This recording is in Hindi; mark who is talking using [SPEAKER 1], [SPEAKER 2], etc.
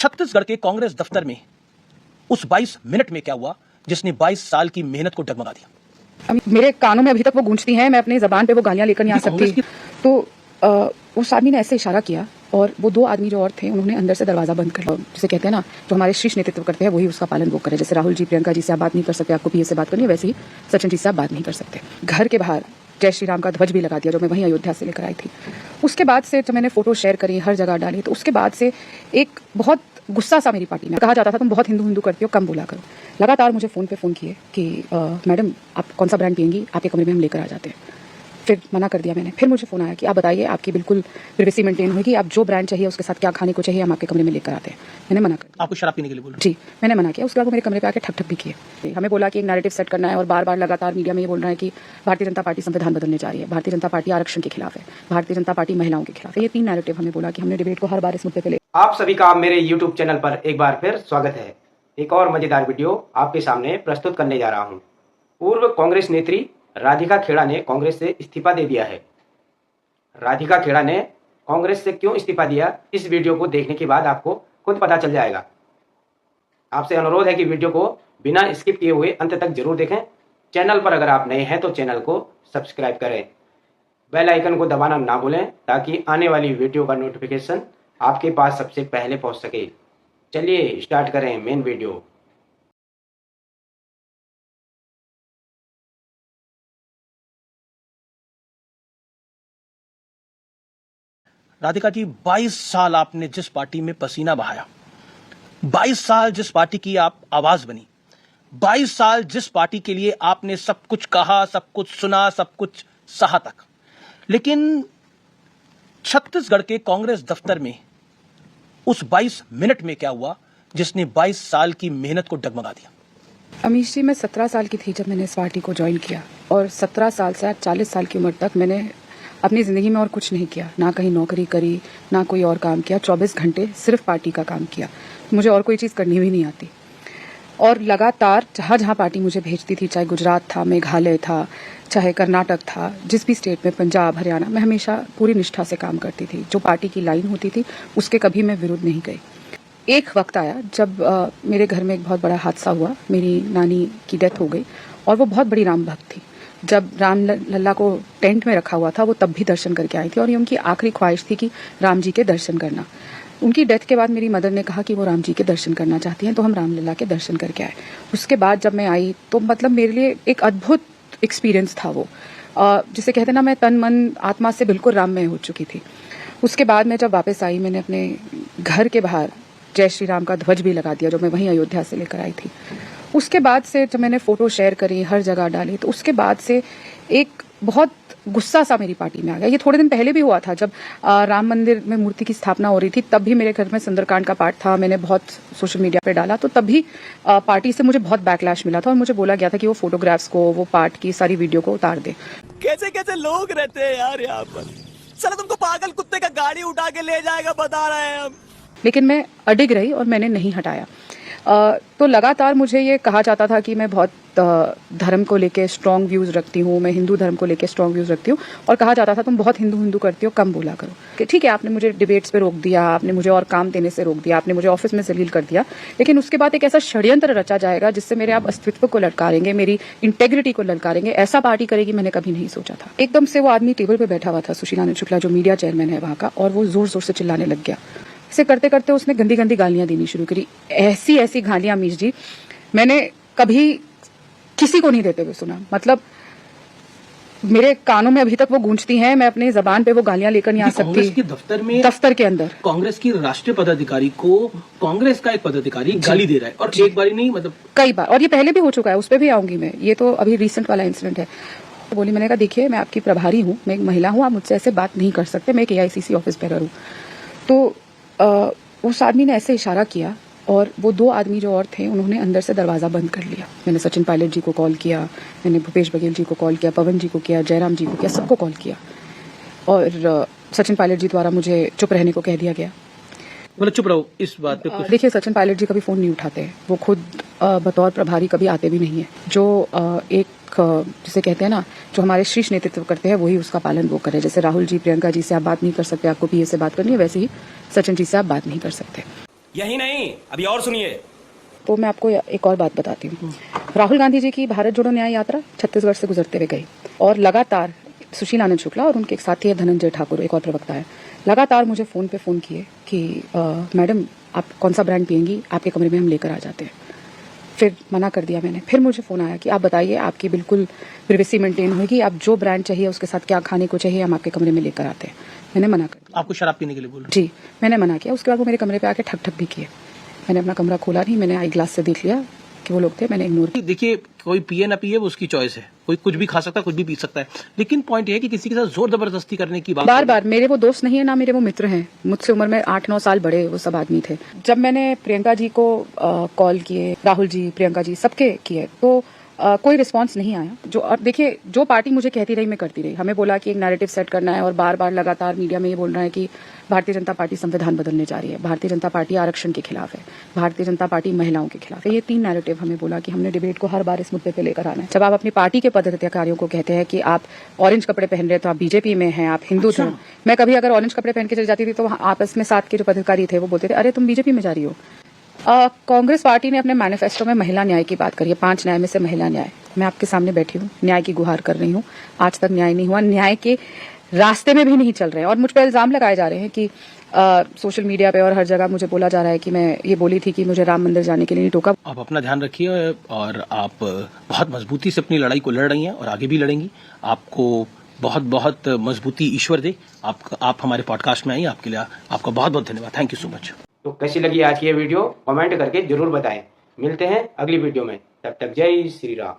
[SPEAKER 1] छत्तीसगढ़ के कांग्रेस दफ्तर में उस 22 मिनट में क्या हुआ जिसने 22 साल की मेहनत को डगमगा दिया।
[SPEAKER 2] मेरे कानों में अभी तक वो गूंजती हैं, मैं अपनी जबान पे वो गालियां लेकर नहीं आ सकती। तो उस आदमी ने ऐसे इशारा किया और वो दो आदमी जो और थे उन्होंने अंदर से दरवाजा बंद कर लिया। जिसे कहते हैं ना, जो हमारे शीर्ष नेतृत्व करते हैं वही उसका पालन वो करे। जैसे राहुल जी, प्रियंका जी से आप बात नहीं कर सकते, आपको पीए से बात करनी है, वैसे ही सचिन जी से आप बात नहीं कर सकते। घर के बाहर जय श्री राम का ध्वज भी लगा दिया जो मैं वहीं अयोध्या से लेकर आई थी। उसके बाद से जब मैंने फोटो शेयर करी, हर जगह डाली, तो उसके बाद से एक बहुत गुस्सा सा मेरी पार्टी में कहा जाता था तुम बहुत हिंदू हिंदू करती हो, कम बोला करो। लगातार मुझे फोन पे फोन किए कि मैडम आप कौन सा ब्रांड पियेंगी, आपके कमरे में हम लेकर आ जाते हैं। फिर मना कर दिया मैंने। फिर मुझे फोन आया कि आप बताइए, आपकी बिल्कुल प्राइवेसी मेंटेन होगी, आप जो ब्रांड चाहिए उसके साथ क्या खाने को चाहिए हम आपके कमरे में लेकर आते हैं। मैंने मना कर दिया।
[SPEAKER 1] आपको शराब पीने के लिए बोला?
[SPEAKER 2] जी, मैंने मना किया। उसके बाद वो मेरे कमरे पे आके ठक ठक भी किए। हमें बोला कि एक नैरेटिव सेट करना है और बार बार लगातार मीडिया में ये बोल रहा है कि भारतीय जनता पार्टी संविधान बदलने जा रही है, भारतीय जनता पार्टी आरक्षण के खिलाफ है, भारतीय जनता पार्टी महिलाओं के खिलाफ है। ये 3 नैरेटिव हमें बोला कि हमने डिबेट को हर बार इस मुद्दे पे ले।
[SPEAKER 3] आप सभी का मेरे YouTube चैनल पर एक बार फिर स्वागत है। एक और मजेदार वीडियो आपके सामने प्रस्तुत करने जा रहा हूं। पूर्व कांग्रेस नेत्री राधिका खेड़ा ने कांग्रेस से इस्तीफा दे दिया है। राधिका खेड़ा ने कांग्रेस से क्यों इस्तीफा दिया, इस वीडियो को देखने के बाद आपको खुद पता चल जाएगा। आपसे अनुरोध है कि वीडियो को बिना स्किप किए हुए अंत तक जरूर देखें। चैनल पर अगर आप नए हैं तो चैनल को सब्सक्राइब करें, बेल आइकन को दबाना ना भूलें ताकि आने वाली वीडियो का नोटिफिकेशन आपके पास सबसे पहले पहुंच सके। चलिए स्टार्ट करें मेन वीडियो।
[SPEAKER 1] राधिका जी, 22 साल आपने जिस पार्टी में पसीना बहाया, 22 साल जिस पार्टी की आप आवाज बनी, 22 साल जिस पार्टी के लिए आपने सब कुछ कहा, सब कुछ सुना, सब कुछ सहा तक, लेकिन छत्तीसगढ़ के कांग्रेस दफ्तर में उस 22 मिनट में क्या हुआ जिसने 22 साल की मेहनत को डगमगा दिया।
[SPEAKER 2] अमीश जी, मैं 17 साल की थी जब मैंने इस पार्टी को ज्वाइन किया और 17 साल से 40 साल की उम्र तक मैंने अपनी ज़िंदगी में और कुछ नहीं किया, ना कहीं नौकरी करी, ना कोई और काम किया। 24 घंटे सिर्फ पार्टी का काम किया। मुझे और कोई चीज़ करनी भी नहीं आती। और लगातार जहाँ जहाँ पार्टी मुझे भेजती थी, चाहे गुजरात था, मेघालय था, चाहे कर्नाटक था, जिस भी स्टेट में, पंजाब, हरियाणा, मैं हमेशा पूरी निष्ठा से काम करती थी। जो पार्टी की लाइन होती थी उसके कभी मैं विरुद्ध नहीं गई। एक वक्त आया जब मेरे घर में एक बहुत बड़ा हादसा हुआ। मेरी नानी की डेथ हो गई और वो बहुत बड़ी राम भक्त थी। जब राम लल्ला को टेंट में रखा हुआ था वो तब भी दर्शन करके आई थी और ये उनकी आखिरी ख्वाहिश थी कि राम जी के दर्शन करना। उनकी डेथ के बाद मेरी मदर ने कहा कि वो राम जी के दर्शन करना चाहती हैं, तो हम राम लल्ला के दर्शन करके आए। उसके बाद जब मैं आई तो मतलब मेरे लिए एक अद्भुत एक्सपीरियंस था वो। जिसे कहते ना, मैं तन मन आत्मा से बिल्कुल राममय हो चुकी थी। उसके बाद मैं जब वापस आई, मैंने अपने घर के बाहर जय श्री राम का ध्वज भी लगा दिया जो मैं वहीं अयोध्या से लेकर आई थी। उसके बाद से जब मैंने फोटो शेयर करी, हर जगह डाली, तो उसके बाद से एक बहुत गुस्सा सा मेरी पार्टी में आ गया। ये थोड़े दिन पहले भी हुआ था जब राम मंदिर में मूर्ति की स्थापना हो रही थी, तब भी मेरे घर में सुंदरकांड का पाठ था। मैंने बहुत सोशल मीडिया पे डाला, तो तब भी पार्टी से मुझे बहुत बैकलैश मिला था और मुझे बोला गया था कि वो फोटोग्राफ्स को, वो पाठ की सारी वीडियो को उतार दे।
[SPEAKER 4] कैसे कैसे लोग रहते हैं यार यहाँ पर। चलो तुमको पागल कुत्ते का गाड़ी उठा के ले जाएगा, बता रहे हैं हम।
[SPEAKER 2] लेकिन मैं अडिग रही और मैंने नहीं हटाया। तो लगातार मुझे ये कहा जाता था कि मैं बहुत धर्म को लेके स्ट्रॉन्ग व्यूज रखती हूँ, मैं हिंदू धर्म को लेके स्ट्रॉन्ग व्यूज रखती हूँ, और कहा जाता था तुम बहुत हिंदू हिंदू करती हो, कम बोला करो। कि ठीक है, आपने मुझे डिबेट्स पे रोक दिया, आपने मुझे और काम देने से रोक दिया, आपने मुझे ऑफिस में जलील कर दिया, लेकिन उसके बाद एक ऐसा षड्यंत्र रचा जाएगा जिससे मेरे आप अस्तित्व को ललकारेंगे, मेरी इंटेग्रिटी को ललकारेंगे। ऐसा पार्टी करेगी मैंने कभी नहीं सोचा था। एकदम से वो आदमी टेबल पर बैठा हुआ था, सुशीलानंद शुक्ला, जो मीडिया चेयरमैन है वहाँ का, और वो जोर जोर से चिल्लाने लग गया। इसे करते करते उसने गंदी गंदी गालियां देनी शुरू करी। ऐसी ऐसी गालियां अमीश जी मैंने कभी किसी को नहीं देते हुए सुना। मतलब मेरे कानों में अभी तक वो गूंजती हैं, मैं अपनी जबान पे वो गालियां लेकर नहीं आ सकती।
[SPEAKER 1] कांग्रेस के दफ्तर के अंदर कांग्रेस की राष्ट्रीय पदाधिकारी को कांग्रेस का एक पदाधिकारी गाली दे रहा है, और एक बार नहीं, मतलब कई बार,
[SPEAKER 2] और ये पहले भी हो चुका है, उस पर भी आऊंगी मैं। ये तो अभी रिसेंट वाला इंसिडेंट है। बोली, मैंने कहा देखिए, मैं आपकी प्रभारी हूँ, मैं एक महिला हूँ, आप मुझसे ऐसे बात नहीं कर सकते, मैं एक AICC ऑफिस बेरर हूँ। तो उस आदमी ने ऐसे इशारा किया और वो दो आदमी जो और थे उन्होंने अंदर से दरवाजा बंद कर लिया। मैंने सचिन पायलट जी को कॉल किया, मैंने भूपेश बघेल जी को कॉल किया, पवन जी को किया, जयराम जी को किया, सबको कॉल किया, और सचिन पायलट जी द्वारा मुझे चुप रहने को कह दिया गया।
[SPEAKER 1] मतलब चुप रहो इस बात पे।
[SPEAKER 2] देखिए, सचिन पायलट जी कभी फोन नहीं उठाते हैं, वो खुद बतौर प्रभारी कभी आते भी नहीं है। जो एक जिसे कहते हैं ना, जो हमारे शीर्ष नेतृत्व करते हैं वही उसका पालन वो करे। जैसे राहुल जी, प्रियंका जी से आप बात नहीं कर सकते, आपको पीए से बात करनी है, वैसे ही सचिन जी से आप बात नहीं कर सकते।
[SPEAKER 4] यही नहीं, अभी और सुनिए।
[SPEAKER 2] तो मैं आपको एक और बात बताती हूँ। राहुल गांधी जी की भारत जोड़ो न्याय यात्रा छत्तीसगढ़ से गुजरते हुए गई और लगातार सुशील आनंद शुक्ला और उनके एक साथी है धनंजय ठाकुर, एक और प्रवक्ता है, लगातार मुझे फोन पे फोन किए कि मैडम आप कौन सा ब्रांड पियेंगी, आपके कमरे में हम लेकर आ जाते हैं। फिर मना कर दिया मैंने। फिर मुझे फोन आया कि आप बताइए, आपकी बिल्कुल प्रिवेसी मेंटेन होगी, आप जो ब्रांड चाहिए उसके साथ क्या खाने को चाहिए हम आपके कमरे में लेकर आते हैं। मैंने मना कर दिया।
[SPEAKER 1] आपको शराब पीने के लिए बोल रहे
[SPEAKER 2] जी, मैंने मना किया। उसके बाद वो मेरे कमरे पे आके ठक ठक भी किए। मैंने अपना कमरा खोला नहीं, मैंने आई ग्लास से देख लिया कि वो लोग थे, मैंने इग्नोर किया।
[SPEAKER 1] हैं? देखिए, कोई पिए ना पिए वो उसकी चॉइस है, कोई कुछ भी खा सकता है, कुछ भी पी सकता है, लेकिन पॉइंट ये है कि किसी के साथ जोर जबरदस्ती करने की बात
[SPEAKER 2] बार बार मेरे वो दोस्त नहीं है ना मेरे वो मित्र हैं, मुझसे उम्र में 8-9 साल बड़े वो सब आदमी थे। जब मैंने प्रियंका जी को कॉल किए, राहुल जी, प्रियंका जी, सबके किए, तो कोई रिस्पांस नहीं आया। जो और देखिए, जो पार्टी मुझे कहती रही मैं करती रही। हमें बोला कि एक नैरेटिव सेट करना है और बार बार लगातार मीडिया में ये बोल रहा है कि भारतीय जनता पार्टी संविधान बदलने जा रही है, भारतीय जनता पार्टी आरक्षण के खिलाफ है, भारतीय जनता पार्टी महिलाओं के खिलाफ है। ये 3 नैरेटिव हमें बोला कि हमने डिबेट को हर बार इस मुद्दे पे लेकर आना है। जब आप अपनी पार्टी के पदाधिकारियों को कहते हैं कि आप ऑरेंज कपड़े पहन रहे हैं तो आप बीजेपी में हैं, आप हिंदू थे। मैं कभी अगर ऑरेंज कपड़े पहन के चली जाती थी तो आपस में साथ के जो पदाधिकारी थे वो बोलते थे अरे तुम बीजेपी में जा रही हो। कांग्रेस पार्टी ने अपने मैनिफेस्टो में महिला न्याय की बात करी है, 5 न्याय में से महिला न्याय। मैं आपके सामने बैठी हूँ, न्याय की गुहार कर रही हूँ। आज तक न्याय नहीं हुआ, न्याय के रास्ते में भी नहीं चल रहे हैं और मुझ पर इल्जाम लगाए जा रहे हैं कि सोशल मीडिया पे और हर जगह मुझे बोला जा रहा है कि मैं ये बोली थी कि मुझे राम मंदिर जाने के लिए नहीं टोका।
[SPEAKER 1] आप अपना ध्यान रखिए और आप बहुत मजबूती से अपनी लड़ाई को लड़ रही हैं और आगे भी लड़ेंगी। आपको बहुत बहुत मजबूती ईश्वर दे। आप हमारे पॉडकास्ट में आई, आपके लिए आपका बहुत बहुत धन्यवाद। Thank you so much.
[SPEAKER 3] तो कैसी लगी आज की ये वीडियो कमेंट करके जरूर बताएं। मिलते हैं अगली वीडियो में, तब तक जय श्री राम।